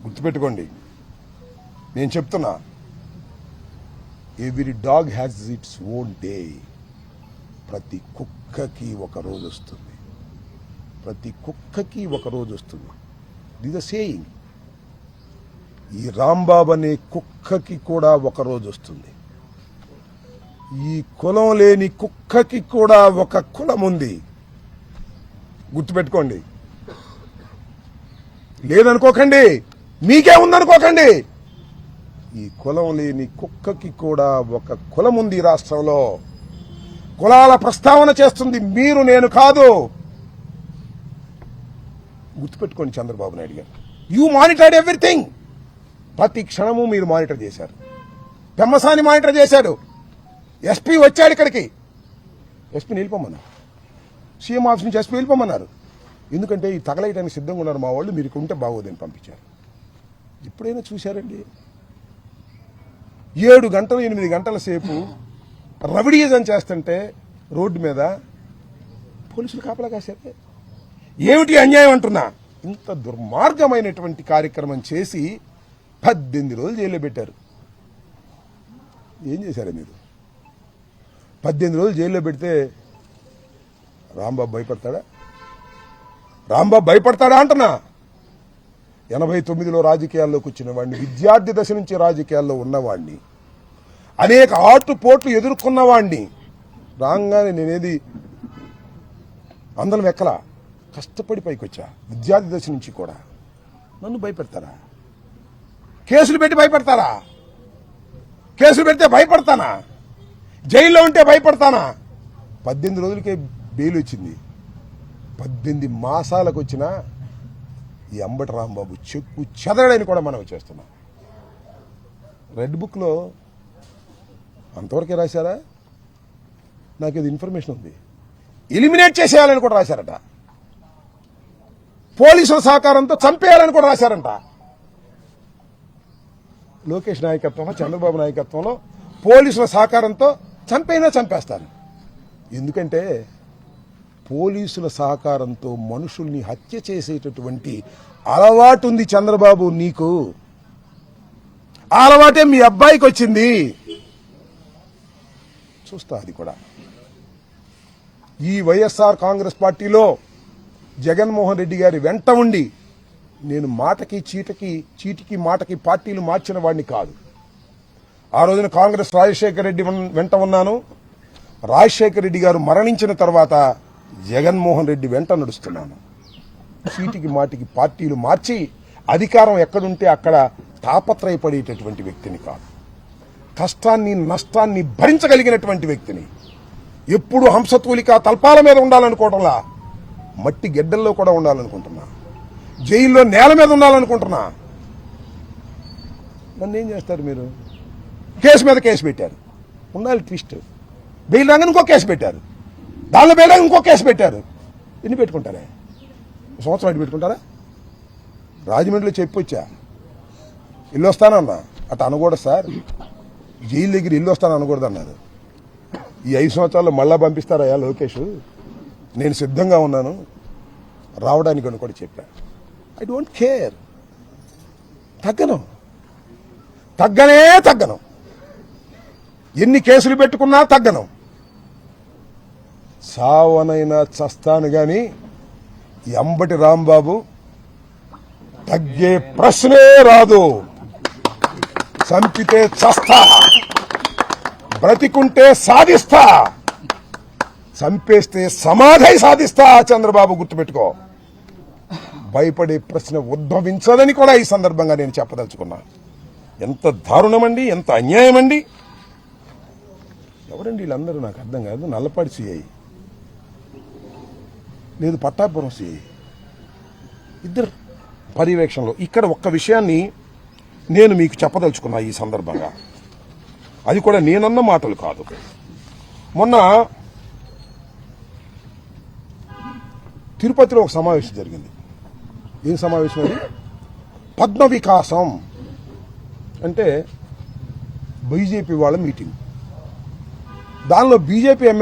గుర్తుపెట్టుకోండి, నేను చెప్తున్నా, every dog has its own day. ప్రతి కుక్కకి ఒక రోజు వస్తుంది, ప్రతి కుక్కకి ఒక రోజు వస్తుంది. This the saying. ఈ రాంబాబు అనే కుక్కకి కూడా ఒక రోజు వస్తుంది. ఈ కులం లేని కుక్కకి కూడా ఒక కులం ఉంది. గుర్తుపెట్టుకోండి. లేదనుకోకండి, మీకే ఉందనుకోకండి. ఈ కులం లేని కుక్కకి కూడా ఒక కులం ఉంది ఈ రాష్ట్రంలో. కులాల ప్రస్తావన చేస్తుంది మీరు, నేను కాదు. గుర్తుపెట్టుకోండి చంద్రబాబు నాయుడు గారు. You monitored everything. ప్రతి క్షణము మీరు మానిటర్ చేశారు. పెమ్మసాని మానిటర్ చేశాడు. ఎస్పీ వచ్చాడు ఇక్కడికి, ఎస్పీని వెళ్ళిపోమన్నారు. సీఎం ఆఫీస్ నుంచి ఎస్పీ వెళ్ళిపోమన్నారు. ఎందుకంటే ఈ తగలేయడానికి సిద్ధంగా ఉన్నారు మా వాళ్ళు, మీరు ఉంటే బాగోదని పంపించారు. ఎప్పుడైనా చూశారండి? 7 గంటలు 8 గంటల సేపు రవిడీజం చేస్తుంటే రోడ్డు మీద పోలీసులు కాపలా కాశారు. ఏమిటి అన్యాయం అంటున్నా? ఇంత దుర్మార్గమైనటువంటి కార్యక్రమం చేసి 18 రోజులు జైల్లో పెట్టారు. ఏం చేశారు మీరు? 18 రోజులు జైల్లో పెడితే రాంబాబు భయపడతాడా? రాంబాబు భయపడతాడా అంటున్నా. 89లో రాజకీయాల్లోకి వచ్చిన వాడిని, విద్యార్థి దశ నుంచి రాజకీయాల్లో ఉన్నవాడిని, అనేక ఆటుపోట్లు ఎదుర్కొన్నవాడిని. రాగానే నేనేది అందరం ఎక్కలా, కష్టపడి పైకి వచ్చా. విద్యార్థి దశ నుంచి కూడా నన్ను భయపెడతారా? కేసులు పెట్టి భయపెడతారా? కేసులు పెడితే భయపడతానా? జైల్లో ఉంటే భయపడతానా? 18 రోజులకే బెయిల్ వచ్చింది. 18 మాసాలకు వచ్చిన ఈ అంబటి రాంబాబు చెక్కు చెదరడని కూడా మనం చేస్తున్నాం. రెడ్ బుక్లో అంతవరకే రాశారా? నాకు ఇది ఇన్ఫర్మేషన్ ఉంది. ఎలిమినేట్ చేసేయాలని కూడా రాశారట. పోలీసుల సహకారంతో చంపేయాలని కూడా రాశారంట. లోకేష్ నాయకత్వంలో, చంద్రబాబు నాయకత్వంలో పోలీసుల సహకారంతో చంపైనా చంపేస్తారు. ఎందుకంటే పోలీసుల సహకారంతో మనుషుల్ని హత్య చేసేటటువంటి అలవాటు ఉంది చంద్రబాబు నీకు. ఆ అలవాటే మీ అబ్బాయికి వచ్చింది. చూస్తా అది కూడా. ఈ వైఎస్ఆర్ కాంగ్రెస్ పార్టీలో జగన్మోహన్ రెడ్డి గారి వెంట ఉండి నేను మాటకి చీటికి మాటకి పార్టీలు మార్చిన వాడిని కాదు. ఆ రోజున కాంగ్రెస్ రాజశేఖర రెడ్డి వెంట ఉన్నాను. రాజశేఖర రెడ్డి గారు మరణించిన తర్వాత జగన్మోహన్ రెడ్డి వెంట నడుస్తున్నాను. చీటికి మాటికి పార్టీలు మార్చి అధికారం ఎక్కడుంటే అక్కడ తాపత్రయపడేటటువంటి వ్యక్తిని కాదు. కష్టాన్ని నష్టాన్ని భరించగలిగినటువంటి వ్యక్తిని. ఎప్పుడు హంసతూలిక తల్పాల మీద ఉండాలనుకోవడంలా మట్టి గెడ్డల్లో కూడా ఉండాలనుకుంటున్నా. జైల్లో నేల మీద ఉండాలనుకుంటున్నా. నన్ను ఏం చేస్తారు మీరు? కేసు మీద కేసు పెట్టారు. ఉండాలి ట్విస్ట్. బెయిల్ రాగానే ఇంకో కేసు పెట్టారు. దానిలో బెయిల్ రాగా ఇంకో కేసు పెట్టారు. ఎన్ని పెట్టుకుంటారే? సంవత్సరం అటు పెట్టుకుంటారా? రాజమండ్రిలో చెప్పొచ్చా ఇల్లు వస్తానన్నా, అటు అనకూడదు సార్. జైలు దగ్గర ఇల్లు వస్తాను అనకూడదు అన్నారు. ఈ 5 సంవత్సరాల్లో మళ్ళా పంపిస్తారయ్యా లోకేష్, నేను సిద్ధంగా ఉన్నాను రావడానికి అని కూడా చెప్పాను. I don't care. తగ్గను. ఎన్ని కేసులు పెట్టుకున్నా తగ్గను. సావనైనా చస్తాను గాని ఈ అంబటి రాంబాబు తగ్గే ప్రశ్నే రాదు. చంపితే చస్తా, బ్రతికుంటే సాధిస్తా, చంపేస్తే సమాధి సాధిస్తా. చంద్రబాబు గుర్తుపెట్టుకో. భయపడే ప్రశ్న ఉద్భవించదని కూడా ఈ సందర్భంగా నేను చెప్పదలుచుకున్నా. ఎంత దారుణమండి, ఎంత అన్యాయం అండి. ఎవరండి వీళ్ళందరూ? నాకు అర్థం కాదు. నల్లపాడి సిఐ లేదు, పట్టాపురం సిఐ, ఇద్దరు పర్యవేక్షణలో. ఇక్కడ ఒక్క విషయాన్ని నేను మీకు చెప్పదలుచుకున్నా ఈ సందర్భంగా. అది కూడా నేనన్న మాటలు కాదు. మొన్న తిరుపతిలో ఒక సమావేశం జరిగింది. ఏం సమావేశం అది? పద్మ వికాసం అంటే బీజేపీ వాళ్ళ మీటింగ్. దానిలో బీజేపీ ఎమ్మెల్యే